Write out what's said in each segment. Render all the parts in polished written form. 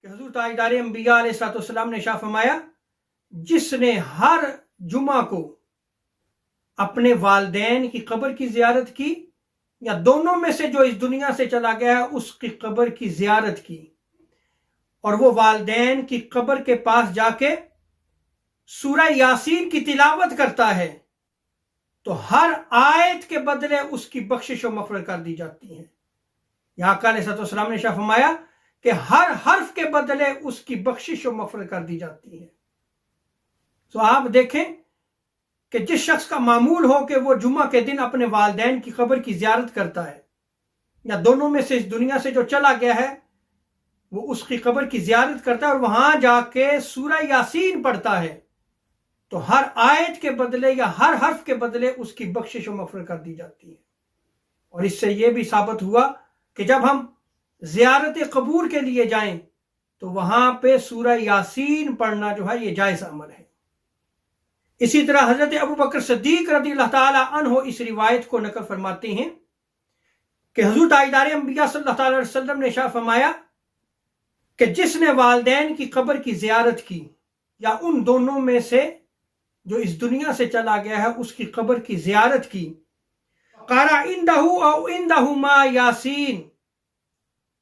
کہ حضور تاجدار انبیاء علیہ السلام نے ارشاد فرمایا جس نے ہر جمعہ کو اپنے والدین کی قبر کی زیارت کی یا دونوں میں سے جو اس دنیا سے چلا گیا ہے اس کی قبر کی زیارت کی اور وہ والدین کی قبر کے پاس جا کے سورہ یاسین کی تلاوت کرتا ہے تو ہر آیت کے بدلے اس کی بخشش و مغفرت کر دی جاتی ہے۔ یہاں آقا علیہ السلام نے ارشاد فرمایا کہ ہر حرف کے بدلے اس کی بخشش و مغفرت کر دی جاتی ہے۔ تو آپ دیکھیں کہ جس شخص کا معمول ہو کہ وہ جمعہ کے دن اپنے والدین کی قبر کی زیارت کرتا ہے یا دونوں میں سے اس دنیا سے جو چلا گیا ہے وہ اس کی قبر کی زیارت کرتا ہے اور وہاں جا کے سورہ یاسین پڑھتا ہے تو ہر آیت کے بدلے یا ہر حرف کے بدلے اس کی بخشش و مغفرت کر دی جاتی ہے۔ اور اس سے یہ بھی ثابت ہوا کہ جب ہم زیارت قبور کے لیے جائیں تو وہاں پہ سورہ یاسین پڑھنا جو ہے یہ جائز عمل ہے۔ اسی طرح حضرت ابوبکر صدیق رضی اللہ تعالی عنہ اس روایت کو نقل فرماتے ہیں کہ حضور تاجدار انبیاء صلی اللہ علیہ وسلم نے ارشاد فرمایا کہ جس نے والدین کی قبر کی زیارت کی یا ان دونوں میں سے جو اس دنیا سے چلا گیا ہے اس کی قبر کی زیارت کی قرأ عندہ او عندہما یاسین،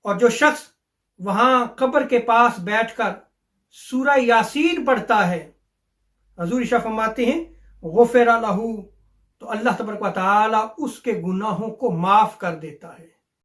اور جو شخص وہاں قبر کے پاس بیٹھ کر سورہ یاسین پڑھتا ہے حضور ارشاد فرماتے ہیں غفر لہ، تو اللہ تبارک و تعالی اس کے گناہوں کو معاف کر دیتا ہے۔